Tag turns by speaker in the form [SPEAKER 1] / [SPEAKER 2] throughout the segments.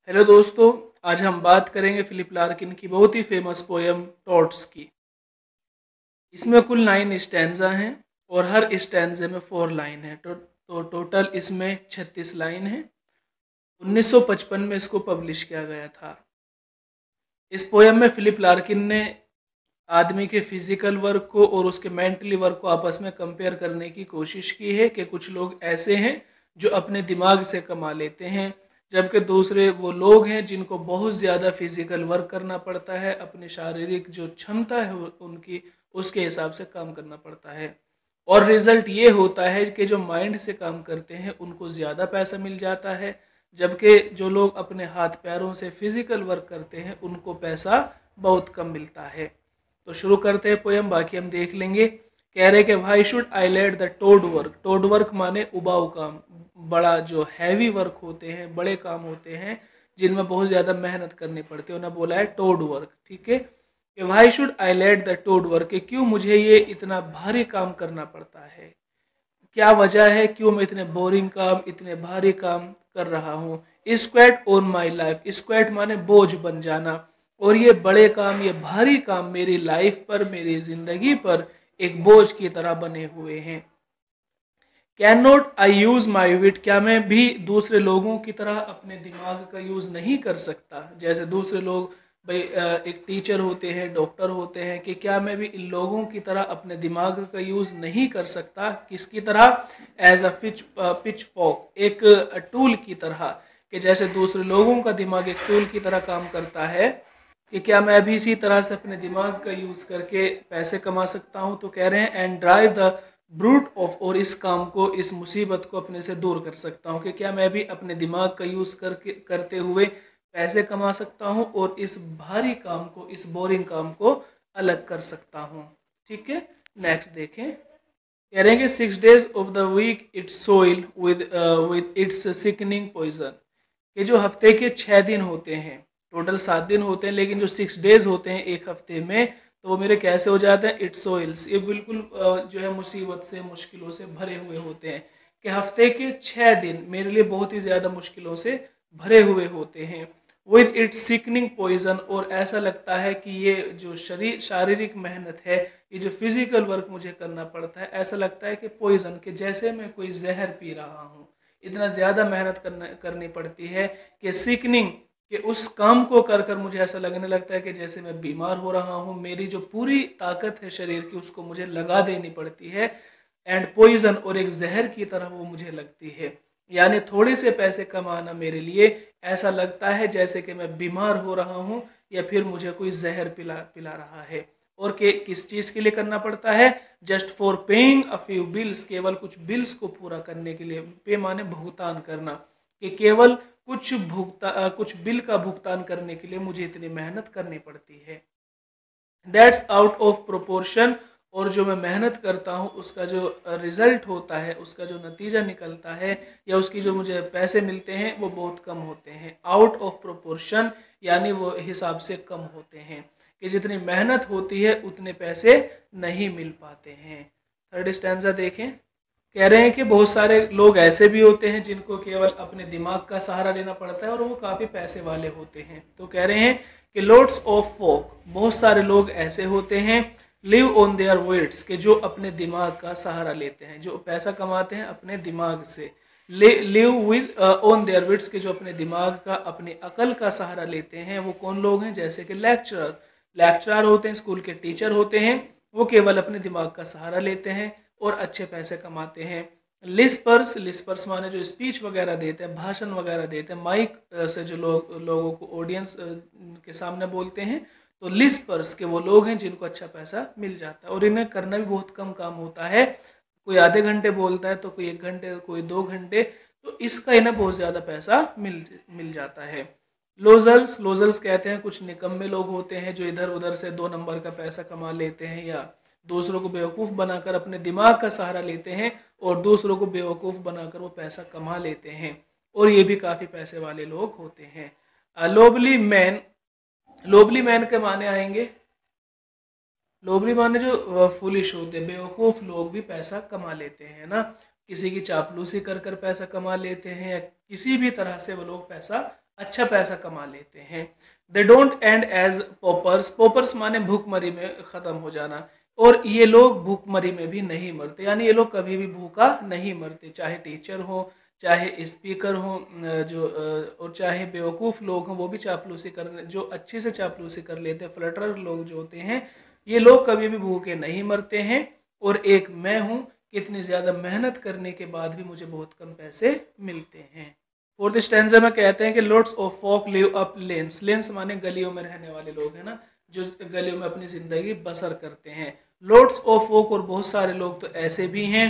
[SPEAKER 1] Hello दोस्तों, आज हम बात करेंगे फिलिप लार्किन की बहुत ही फेमस पोयम टॉट्स की। इसमें कुल 9 स्टैंजा हैं और हर स्टैंजे में 4 लाइन है। तो टोटल इसमें 36 लाइन है। 1955 में इसको पब्लिश किया गया था। इस पोयम में फिलिप लार्किन ने आदमी के फिजिकल वर्क को और उसके मेंटली वर्क को आपस में कंपेयर करने की कोशिश की है कि कुछ लोग ऐसे हैं जो अपने दिमाग से कमा लेते हैं, जबकि दूसरे वो लोग हैं जिनको बहुत ज़्यादा फिजिकल वर्क करना पड़ता है, अपनी शारीरिक जो क्षमता है उनकी उसके हिसाब से काम करना पड़ता है। और रिजल्ट ये होता है कि जो माइंड से काम करते हैं उनको ज़्यादा पैसा मिल जाता है, जबकि जो लोग अपने हाथ पैरों से फिजिकल वर्क करते हैं उनको पैसा बहुत कम मिलता है। तो शुरू करते हैं पोयम, बाकी हम देख लेंगे। कह रहे कि why should I let the toad work. Toad work माने उबाऊ काम, बड़ा जो हैवी वर्क होते हैं, बड़े काम होते हैं जिनमें बहुत ज़्यादा मेहनत करनी पड़ती है, उन्हें बोला है टोड वर्क। ठीक है, कि why should I let the toad work, कि क्यों मुझे ये इतना भारी काम करना पड़ता है, क्या वजह है, क्यों मैं इतने बोरिंग काम, इतने भारी काम कर रहा हूँ। Square on my life, square माने बोझ बन जाना, और ये बड़े काम, ये भारी काम मेरी लाइफ पर, मेरी जिंदगी पर एक बोझ की तरह बने हुए हैं। Can not I use my wit, क्या मैं भी दूसरे लोगों की तरह अपने दिमाग का यूज नहीं कर सकता। जैसे दूसरे लोग भाई एक टीचर होते हैं, डॉक्टर होते हैं, कि क्या मैं भी इन लोगों की तरह अपने दिमाग का यूज नहीं कर सकता। किसकी तरह? एज अ पिच फॉक, एक टूल की तरह, कि जैसे दूसरे लोगों का दिमाग एक टूल की तरह काम करता है, कि क्या मैं भी इसी तरह से अपने दिमाग का यूज करके पैसे कमा सकता हूं। तो कह रहे हैं and drive the brute of, और इस काम को, इस मुसीबत को अपने से दूर कर सकता हूं, कि क्या मैं भी अपने दिमाग का यूज करके करते हुए पैसे कमा सकता हूं और इस भारी काम को, इस बोरिंग काम को अलग कर सकता हूं। ठीक है, नेक्स्ट देखें। कह रहे हैं कि 6 days of the week its soil with its sickening poison, कि जो हफ्ते के 6 दिन होते हैं, टोटल 7 दिन होते हैं, लेकिन जो 6 days होते हैं एक हफ्ते में, तो वो मेरे कैसे हो जाते हैं? इट्स सोइल्स, ये बिल्कुल जो है मुसीबत से, मुश्किलों से भरे हुए होते हैं। कि हफ्ते के 6 दिन मेरे लिए बहुत ही ज़्यादा मुश्किलों से भरे हुए होते हैं। विद इट्स सिकनिंग पॉइजन, और ऐसा लगता है कि ये जो शारीरिक मेहनत है, ये जो फिजिकल वर्क मुझे करना पड़ता है, ऐसा लगता है कि पॉइजन, के जैसे मैं कोई जहर पी रहा हूँ। इतना ज़्यादा मेहनत करनी पड़ती है कि सीकनिंग, कि उस काम को कर कर मुझे ऐसा लगने लगता है कि जैसे मैं बीमार हो रहा हूँ। मेरी जो पूरी ताकत है शरीर की उसको मुझे लगा देनी पड़ती है। एंड पॉइजन, और एक जहर की तरह वो मुझे लगती है। यानी थोड़े से पैसे कमाना मेरे लिए ऐसा लगता है जैसे कि मैं बीमार हो रहा हूँ, या फिर मुझे कोई जहर पिला पिला रहा है। और के किस चीज़ के लिए करना पड़ता है? Just for paying a few bills, केवल कुछ बिल्स को पूरा करने के लिए। पे माने भुगतान करना, कि केवल कुछ बिल का भुगतान करने के लिए मुझे इतनी मेहनत करनी पड़ती है। दैट्स आउट ऑफ प्रोपोर्शन, और जो मैं मेहनत करता हूँ उसका जो रिजल्ट होता है, उसका जो नतीजा निकलता है, या उसकी जो मुझे पैसे मिलते हैं वो बहुत कम होते हैं। आउट ऑफ प्रोपोर्शन यानी वो हिसाब से कम होते हैं, कि जितनी मेहनत होती है उतने पैसे नहीं मिल पाते हैं। थर्ड स्टैंजा देखें। कह रहे हैं कि बहुत सारे लोग ऐसे भी होते हैं जिनको केवल अपने दिमाग का सहारा लेना पड़ता है और वो काफ़ी पैसे वाले होते हैं। तो कह रहे हैं कि लॉट्स ऑफ फोक, बहुत सारे लोग ऐसे होते हैं, लिव ऑन देयर वर्ड्स, के जो अपने दिमाग का सहारा लेते हैं, जो पैसा कमाते हैं अपने दिमाग से। Live with on their wits, के जो अपने दिमाग का, अपनी अकल का सहारा लेते हैं। वो कौन लोग हैं? जैसे कि लेक्चरर होते हैं, स्कूल के टीचर होते हैं, वो केवल अपने दिमाग का सहारा लेते हैं और अच्छे पैसे कमाते हैं। लिस्पर्स माने जो स्पीच वगैरह देते हैं, भाषण वगैरह देते हैं, माइक से जो लोगों को ऑडियंस के सामने बोलते हैं, तो लिस्पर्स के वो लोग हैं जिनको अच्छा पैसा मिल जाता है। और इन्हें करना भी बहुत कम काम होता है, कोई आधे घंटे बोलता है, तो कोई 1 घंटे, कोई 2 घंटे, तो इसका इन्हें बहुत ज़्यादा पैसा मिल जाता है। लोजल्स कहते हैं कुछ निकम्मे लोग होते हैं जो इधर उधर से 2 नंबर का पैसा कमा लेते हैं, या दूसरों को बेवकूफ़ बनाकर अपने दिमाग का सहारा लेते हैं और दूसरों को बेवकूफ़ बनाकर वो पैसा कमा लेते हैं। और ये भी काफ़ी पैसे वाले लोग होते हैं। लोबली मैन के माने आएंगे, लोबली माने जो फुलिश होते हैं, बेवकूफ़ लोग भी पैसा कमा लेते हैं ना। किसी की चापलूसी कर कर पैसा कमा लेते हैं, या किसी भी तरह से वो लोग पैसा अच्छा पैसा कमा लेते हैं। They don't end as paupers, paupers माने भूखमरी में ख़त्म हो जाना, और ये लोग भूखमरी में भी नहीं मरते, यानी ये लोग कभी भी भूखा नहीं मरते, चाहे टीचर हो, चाहे स्पीकर हो, और चाहे बेवकूफ़ लोग हों वो भी चापलूसी कर, जो अच्छे से चापलूसी कर लेते हैं, फ्लटरर लोग जो होते हैं, ये लोग कभी भी भूखे नहीं मरते हैं। और एक मैं हूँ, कितनी ज़्यादा मेहनत करने के बाद भी मुझे बहुत कम पैसे मिलते हैं। फोर्थ स्टैंजा में कहते हैं कि lots of folk live up lanes, lanes माने गलियों में रहने वाले लोग हैं ना, जो गलियों में अपनी ज़िंदगी बसर करते हैं। लॉट्स ऑफ फोक, और बहुत सारे लोग तो ऐसे भी हैं,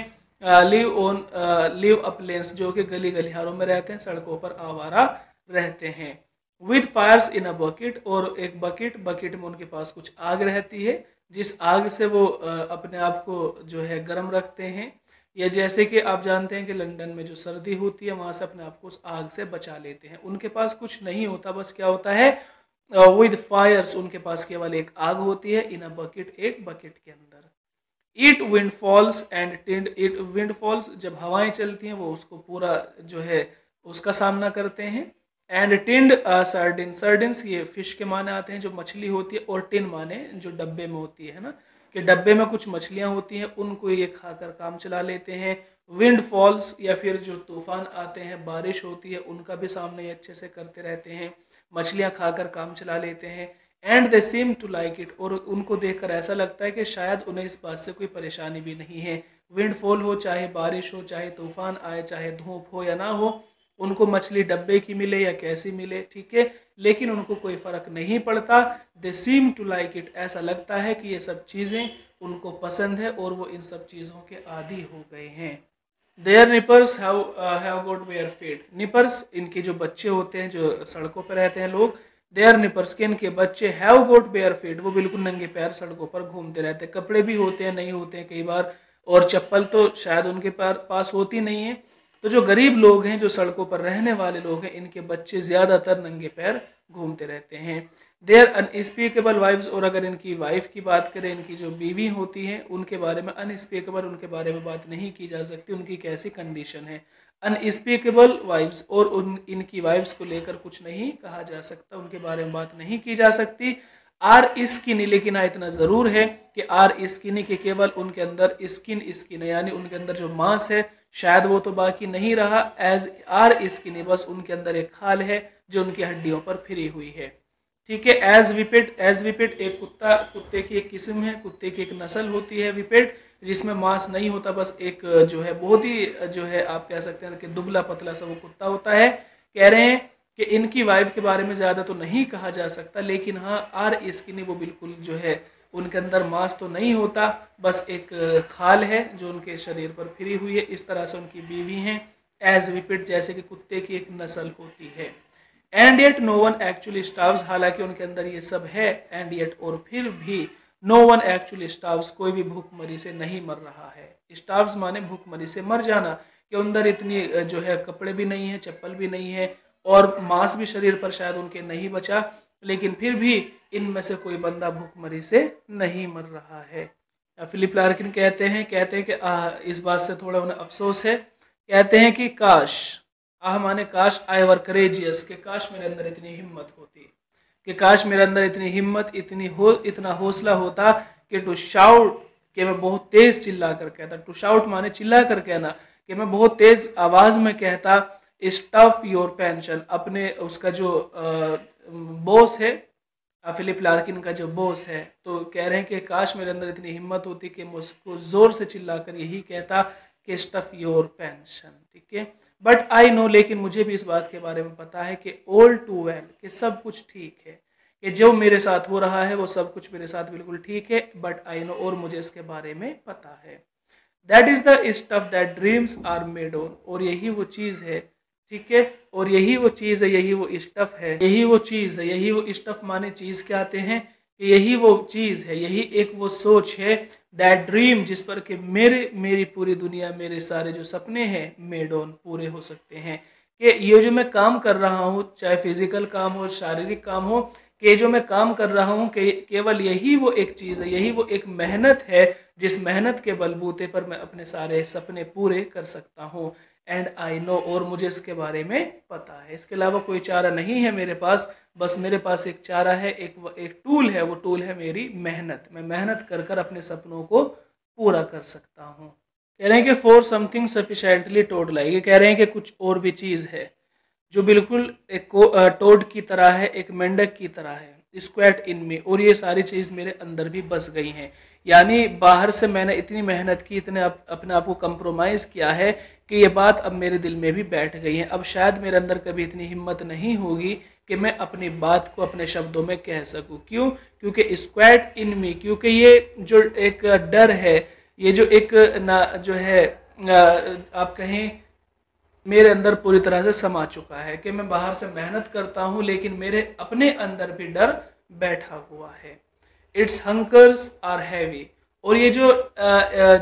[SPEAKER 1] लिव अप लेन्स, जो कि गली गलियारों में रहते हैं, सड़कों पर आवारा रहते हैं। With fires in a bucket, और एक बकेट, बकेट में उनके पास कुछ आग रहती है, जिस आग से वो अपने आप को जो है गर्म रखते हैं। या जैसे कि आप जानते हैं कि लंदन में जो सर्दी होती है, वहाँ से अपने आप को उस आग से बचा लेते हैं। उनके पास कुछ नहीं होता, बस क्या होता है, विद फायर्स, उनके पास केवल एक आग होती है, इन अ बकेट, एक बकेट के अंदर। Eat windfalls and tinned, eat windfalls, जब हवाएं चलती हैं वो उसको पूरा जो है उसका सामना करते हैं। एंड टिंड सर्डिन, सर्डिन्स ये फिश के माने आते हैं, जो मछली होती है, और टिन माने जो डब्बे में होती है ना, कि डब्बे में कुछ मछलियां होती हैं, उनको ये खाकर काम चला लेते हैं। विंड फॉल्स, या फिर जो तूफान आते हैं, बारिश होती है, उनका भी सामना ये अच्छे से करते रहते हैं, मछलियां खाकर काम चला लेते हैं। And they seem to like it, और उनको देखकर ऐसा लगता है कि शायद उन्हें इस बात से कोई परेशानी भी नहीं है। विंडफॉल हो, चाहे बारिश हो, चाहे तूफान आए, चाहे धूप हो या ना हो, उनको मछली डब्बे की मिले या कैसी मिले, ठीक है, लेकिन उनको कोई फ़र्क नहीं पड़ता। दे सीम टू लाइक इट, ऐसा लगता है कि ये सब चीज़ें उनको पसंद है और वो इन सब चीज़ों के आदी हो गए हैं। Their nippers have got bare feet, nippers इनके जो बच्चे होते हैं, जो सड़कों पर रहते हैं लोग, देयर निपर्स के इनके बच्चे, हैव गॉट वेयर फेड, वो बिल्कुल नंगे पैर सड़कों पर घूमते रहते हैं। कपड़े भी होते हैं, नहीं होते हैं कई बार, और चप्पल तो शायद उनके पास होती नहीं है। तो जो गरीब लोग हैं, जो सड़कों पर रहने वाले लोग हैं, इनके बच्चे ज़्यादातर नंगे पैर घूमते रहते हैं। देयर अनस्पीकेबल वाइफ्स, और अगर इनकी वाइफ की बात करें, इनकी जो बीवी होती हैं, उनके बारे में अनस्पीकेबल, उनके बारे में बात नहीं की जा सकती, उनकी कैसी कंडीशन है। अनस्पीकेबल वाइफ्स, और इनकी वाइफ्स को लेकर कुछ नहीं कहा जा सकता, उनके बारे में बात नहीं की जा सकती। आर स्किनी, लेकिन हाँ इतना ज़रूर है कि आर स्किनी के केवल उनके अंदर स्किन है, यानी उनके अंदर जो मांस है शायद वो तो बाकी नहीं रहा। एज आर स्किनी, बस उनके अंदर एक खाल है जो उनकी हड्डियों पर फिरी हुई है, ठीक है। एज विपेट, एज विपेट एक कुत्ते की एक किस्म है, कुत्ते की एक नस्ल होती है विपेट, जिसमें मांस नहीं होता, बस एक जो है बहुत ही जो है आप कह सकते हैं कि दुबला पतला सा वो कुत्ता होता है। कह रहे हैं कि इनकी वाइफ के बारे में ज़्यादा तो नहीं कहा जा सकता, लेकिन हाँ आर स्किनी, वो बिल्कुल जो है उनके अंदर मांस तो नहीं होता, बस एक खाल है जो उनके शरीर पर फिरी हुई है। इस तरह से उनकी बीवी हैं एज विपिट, जैसे कि कुत्ते की एक नस्ल होती है। And yet no one actually starves, हालांकि उनके अंदर ये सब है, एंड येट, और फिर भी नो वन एक्चुअली स्टार्व्स, कोई भी भूखमरी से नहीं मर रहा है। स्टार्व्स माने भूखमरी से मर जाना, कि अंदर इतनी जो है कपड़े भी नहीं है, चप्पल भी नहीं है, और मांस भी शरीर पर शायद उनके नहीं बचा, लेकिन फिर भी इनमें से कोई बंदा भूखमरी से नहीं मर रहा है। फिलिप लार्किन कहते हैं कि इस बात से थोड़ा उन्हें अफसोस है। कहते हैं कि काश, माने काश, आई वर करेजियस, कि काश मेरे अंदर इतनी हिम्मत होती, कि काश मेरे अंदर इतनी हिम्मत, इतना हौसला होता कि टू शाउट, कि मैं बहुत तेज चिल्ला कर कहता, टू शाउट माने चिल्ला कर कहना, कि मैं बहुत तेज आवाज में कहता, स्टफ योर पेंशन, अपने उसका जो बॉस है, फिलिप लार्किन का जो बॉस है, तो कह रहे हैं कि काश मेरे अंदर इतनी हिम्मत होती कि मैं उसको जोर से चिल्लाकर यही कहता कि स्टफ योर पेंशन, ठीक है। बट आई नो, लेकिन मुझे भी इस बात के बारे में पता है कि ऑल टू वेल, कि सब कुछ ठीक है, कि जो मेरे साथ हो रहा है वो सब कुछ मेरे साथ बिल्कुल ठीक है। बट आई नो, और मुझे इसके बारे में पता है। That is the stuff that dreams are made on, और यही वो चीज़ है, ठीक है, और यही वो चीज़ है, यही वो स्टफ है, यही वो चीज़ है, यही वो स्टफ माने चीज़ क्या आते हैं, यही वो चीज़ है, यही एक वो सोच है, दैट ड्रीम, जिस पर कि मेरी पूरी दुनिया, मेरे सारे जो सपने हैं मेड ऑन, पूरे हो सकते हैं। कि ये जो मैं काम कर रहा हूँ, चाहे फिजिकल काम हो, शारीरिक काम हो, कि जो मैं काम कर रहा हूँ, कि केवल यही वो एक चीज़ है, यही वो एक मेहनत है, जिस मेहनत के बलबूते पर मैं अपने सारे सपने पूरे कर सकता हूँ। एंड आई नो, और मुझे इसके बारे में पता है। इसके अलावा कोई चारा नहीं है मेरे पास, बस मेरे पास एक चारा है, एक टूल है, वो टूल है मेरी मेहनत। मैं मेहनत कर कर अपने सपनों को पूरा कर सकता हूँ। कह रहे हैं कि for something sufficiently toad like, ये कह रहे हैं कि कुछ और भी चीज़ है जो बिल्कुल एक टोड की तरह है, एक मेंढक की तरह है, स्क्वैट इन मी, और ये सारी चीज़ मेरे अंदर भी बस गई हैं। यानी बाहर से मैंने इतनी मेहनत की, इतने अपने आप को कंप्रोमाइज़ किया है कि ये बात अब मेरे दिल में भी बैठ गई है। अब शायद मेरे अंदर कभी इतनी हिम्मत नहीं होगी कि मैं अपनी बात को अपने शब्दों में कह सकूं। क्यों? क्योंकि स्क्वैट इन मी, क्योंकि ये जो एक डर है, ये जो एक ना जो है आप कहें मेरे अंदर पूरी तरह से समा चुका है कि मैं बाहर से मेहनत करता हूं लेकिन मेरे अपने अंदर भी डर बैठा हुआ है। इट्स हंकर्स आर हैवी, और ये जो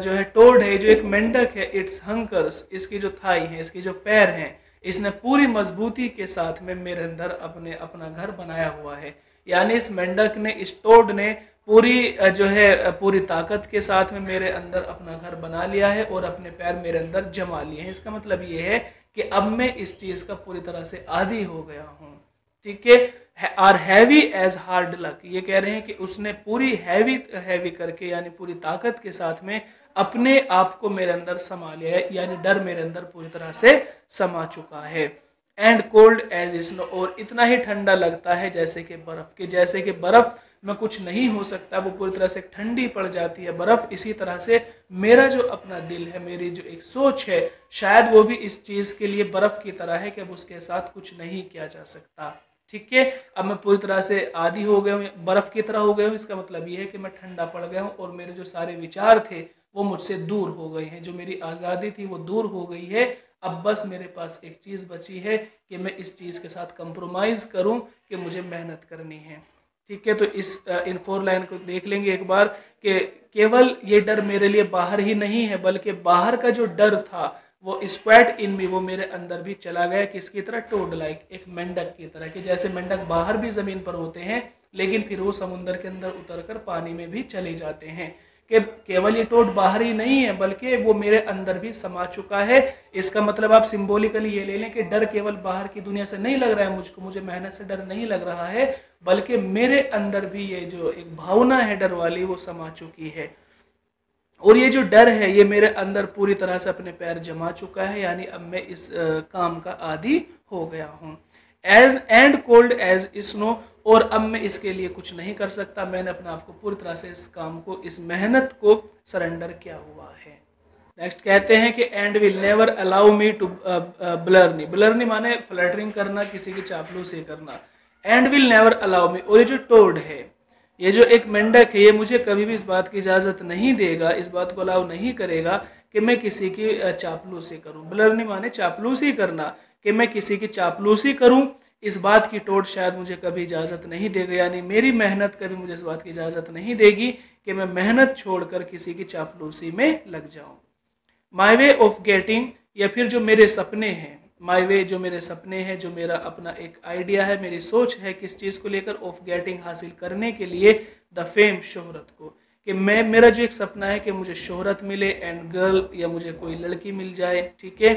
[SPEAKER 1] है टोड है, जो एक मेंढक है, इट्स हंकर्स, इसकी जो थाई है, इसकी जो पैर हैं, इसने पूरी मजबूती के साथ में मेरे अंदर अपना घर बनाया हुआ है। यानी इस मेंढक ने, इस टोड ने पूरी ताकत के साथ में मेरे अंदर अपना घर बना लिया है और अपने पैर मेरे अंदर जमा लिए हैं। इसका मतलब ये है कि अब मैं इस चीज का पूरी तरह से आदी हो गया हूँ। ठीक है। Are heavy as hard luck, ये कह रहे हैं कि उसने पूरी हैवी करके, यानी पूरी ताकत के साथ में अपने आप को मेरे अंदर समा लिया है, यानी डर मेरे अंदर पूरी तरह से समा चुका है। एंड कोल्ड एज स्नो, और इतना ही ठंडा लगता है जैसे कि बर्फ, के जैसे कि बर्फ में कुछ नहीं हो सकता, वो पूरी तरह से ठंडी पड़ जाती है बर्फ। इसी तरह से मेरा जो अपना दिल है, मेरी जो एक सोच है, शायद वो भी इस चीज के लिए बर्फ की तरह है कि अब उसके साथ कुछ नहीं किया जा सकता। ठीक है, अब मैं पूरी तरह से आदी हो गया हूँ, बर्फ की तरह हो गया हूँ। इसका मतलब ये है कि मैं ठंडा पड़ गया हूँ और मेरे जो सारे विचार थे वो मुझसे दूर हो गए हैं, जो मेरी आज़ादी थी वो दूर हो गई है। अब बस मेरे पास एक चीज़ बची है कि मैं इस चीज़ के साथ कंप्रोमाइज़ करूं कि मुझे मेहनत करनी है। ठीक है, तो इस इन 4 लाइन को देख लेंगे एक बार कि केवल ये डर मेरे लिए बाहर ही नहीं है, बल्कि बाहर का जो डर था वो स्क्वैट इन मी, वो मेरे अंदर भी चला गया। किसकी तरह? टोड लाइक, एक मेंढक की तरह, कि जैसे मेंढक बाहर भी ज़मीन पर होते हैं लेकिन फिर वो समुद्र के अंदर उतरकर पानी में भी चले जाते हैं। कि केवल ये टोड बाहर ही नहीं है बल्कि वो मेरे अंदर भी समा चुका है। इसका मतलब आप सिंबॉलिकली ये ले लें कि डर केवल बाहर की दुनिया से नहीं लग रहा है मुझको, मुझे मेहनत से डर नहीं लग रहा है, बल्कि मेरे अंदर भी ये जो एक भावना है डर वाली वो समा चुकी है। और ये जो डर है ये मेरे अंदर पूरी तरह से अपने पैर जमा चुका है, यानी अब मैं इस काम का आदी हो गया हूँ। As and cold as snow, और अब मैं इसके लिए कुछ नहीं कर सकता। मैंने अपने आप को पूरी तरह से इस काम को, इस मेहनत को सरेंडर किया हुआ है। नेक्स्ट कहते हैं कि and will never allow me to blarney, blarney माने फ्लैटरिंग करना, किसी की चापलूसी करना। And will never allow me, और ये जो टोड है, ये जो एक मेंढक है, ये मुझे कभी भी इस बात की इजाज़त नहीं देगा, इस बात को अलाउ नहीं करेगा कि मैं किसी की चापलूसी करूं। ब्लरनी माने चापलूसी करना, कि मैं किसी की चापलूसी करूं, इस बात की टोड शायद मुझे कभी इजाज़त नहीं देगा। यानी मेरी मेहनत कभी मुझे इस बात की इजाज़त नहीं देगी कि मैं मेहनत छोड़कर किसी की चापलूसी में लग जाऊं। माई वे ऑफ गेटिंग, या फिर जो मेरे सपने हैं, माई वे जो मेरे सपने हैं, जो मेरा अपना एक आइडिया है, मेरी सोच है किस चीज़ को लेकर, ऑफ गेटिंग हासिल करने के लिए, द फेम शोहरत को, कि मैं, मेरा जो एक सपना है कि मुझे शोहरत मिले, एंड गर्ल, या मुझे कोई लड़की मिल जाए, ठीक है,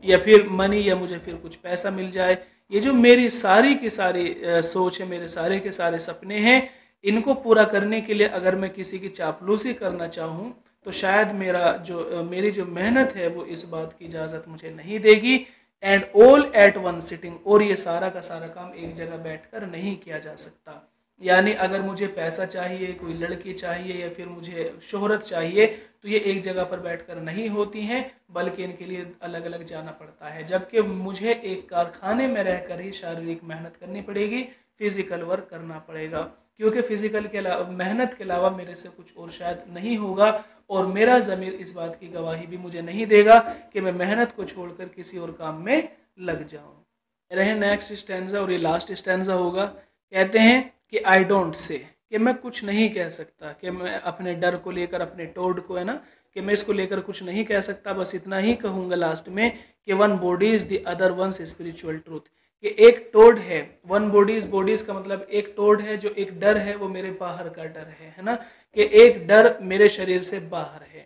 [SPEAKER 1] या फिर मनी, या मुझे फिर कुछ पैसा मिल जाए। ये जो मेरी सारी की सारी सोच है, मेरे सारे के सारे सपने हैं, इनको पूरा करने के लिए अगर मैं किसी की चापलूसी करना चाहूँ तो शायद मेरी जो मेहनत है वो इस बात की इजाज़त मुझे नहीं देगी। And all at one sitting, और ये सारा का सारा काम एक जगह बैठकर नहीं किया जा सकता। यानी अगर मुझे पैसा चाहिए, कोई लड़की चाहिए, या फिर मुझे शोहरत चाहिए, तो ये एक जगह पर बैठकर नहीं होती हैं, बल्कि इनके लिए अलग अलग जाना पड़ता है। जबकि मुझे एक कारखाने में रहकर ही शारीरिक मेहनत करनी पड़ेगी, फिजिकल वर्क करना पड़ेगा, क्योंकि फिजिकल के अलावा, मेहनत के अलावा मेरे से कुछ और शायद नहीं होगा। और मेरा ज़मीर इस बात की गवाही भी मुझे नहीं देगा कि मैं मेहनत को छोड़कर किसी और काम में लग जाऊं। रहे नेक्स्ट स्टैंजा, और ये लास्ट स्टैंजा होगा। कहते हैं कि आई डोंट से, कि मैं कुछ नहीं कह सकता, कि मैं अपने डर को लेकर, अपने टोड को है ना, कि मैं इसको लेकर कुछ नहीं कह सकता। बस इतना ही कहूँगा लास्ट में कि one body is the other one's spiritual truth, कि एक टोड है, वन बॉडीज, बॉडीज का मतलब एक टोड है, जो एक डर है वो मेरे बाहर का डर है ना, कि एक डर मेरे शरीर से बाहर है।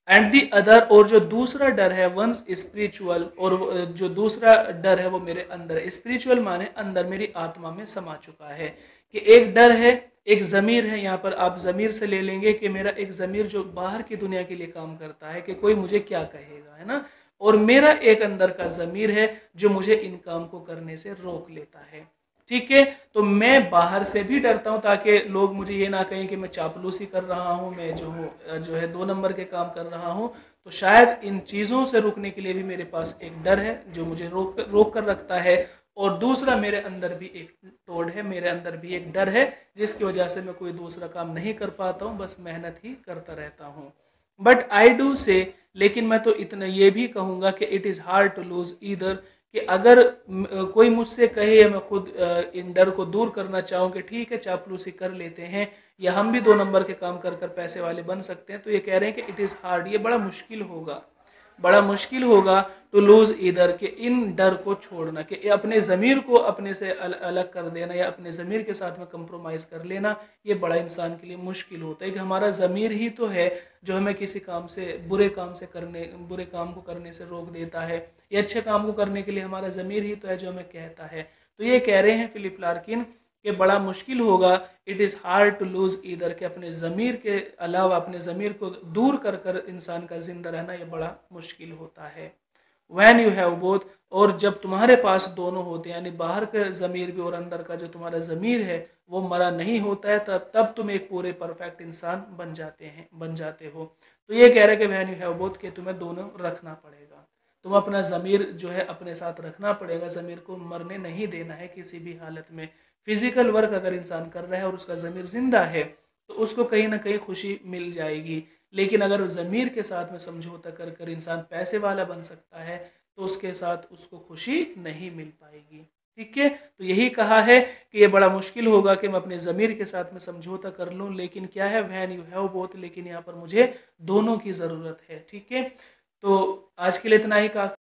[SPEAKER 1] एंड दी अदर, और जो दूसरा डर है, वंस स्पिरिचुअल, और जो दूसरा डर है वो मेरे अंदर है। स्पिरिचुअल माने अंदर, मेरी आत्मा में समा चुका है। कि एक डर है, एक ज़मीर है, यहाँ पर आप ज़मीर से ले लेंगे कि मेरा एक ज़मीर जो बाहर की दुनिया के लिए काम करता है कि कोई मुझे क्या कहेगा, है ना। और मेरा एक अंदर का ज़मीर है जो मुझे इन काम को करने से रोक लेता है। ठीक है, तो मैं बाहर से भी डरता हूँ ताकि लोग मुझे ये ना कहें कि मैं चापलूसी कर रहा हूँ, मैं जो है 2 नंबर के काम कर रहा हूँ। तो शायद इन चीज़ों से रोकने के लिए भी मेरे पास एक डर है जो मुझे रोक कर रखता है। और दूसरा, मेरे अंदर भी एक टोड़ है, मेरे अंदर भी एक डर है जिसकी वजह से मैं कोई दूसरा काम नहीं कर पाता हूँ, बस मेहनत ही करता रहता हूँ। बट आई डू से, लेकिन मैं तो इतना ये भी कहूँगा कि it is hard to lose either, कि अगर कोई मुझसे कहे या मैं खुद इन डर को दूर करना चाहूँ कि ठीक है चापलूसी कर लेते हैं या हम भी 2 नंबर के काम कर कर पैसे वाले बन सकते हैं, तो ये कह रहे हैं कि इट इज़ हार्ड, ये बड़ा मुश्किल होगा, बड़ा मुश्किल होगा टू लूज इधर, के इन डर को छोड़ना, कि अपने ज़मीर को अपने से अलग कर देना या अपने ज़मीर के साथ में कंप्रोमाइज़ कर लेना, ये बड़ा इंसान के लिए मुश्किल होता है। कि हमारा ज़मीर ही तो है जो हमें किसी काम से, बुरे काम को करने से रोक देता है, या अच्छे काम को करने के लिए हमारा ज़मीर ही तो है जो हमें कहता है। तो ये कह रहे हैं फिलिप लार्किन कि बड़ा मुश्किल होगा, it is hard to lose either, के अपने ज़मीर के अलावा अपने ज़मीर को दूर कर कर इंसान का ज़िंदा रहना ये बड़ा मुश्किल होता है। वैन यू हैव बोथ, और जब तुम्हारे पास दोनों होते हैं, यानी बाहर का ज़मीर भी और अंदर का जो तुम्हारा ज़मीर है वो मरा नहीं होता है, तब तुम एक पूरे परफेक्ट इंसान बन जाते हो। तो ये कह रहे हैं कि वैन यू हैव बोथ, के तुम्हें दोनों रखना पड़ेगा, तुम अपना ज़मीर जो है अपने साथ रखना पड़ेगा, ज़मीर को मरने नहीं देना है किसी भी हालत में। फिजिकल वर्क अगर इंसान कर रहा है और उसका ज़मीर जिंदा है तो उसको कहीं ना कहीं खुशी मिल जाएगी, लेकिन अगर ज़मीर के साथ में समझौता कर कर इंसान पैसे वाला बन सकता है तो उसके साथ उसको खुशी नहीं मिल पाएगी। ठीक है, तो यही कहा है कि ये बड़ा मुश्किल होगा कि मैं अपने ज़मीर के साथ में समझौता कर लूँ, लेकिन क्या है, वैन यू हैव बोथ, लेकिन यहाँ पर मुझे दोनों की ज़रूरत है। ठीक है, तो आज के लिए इतना ही काफ़ी।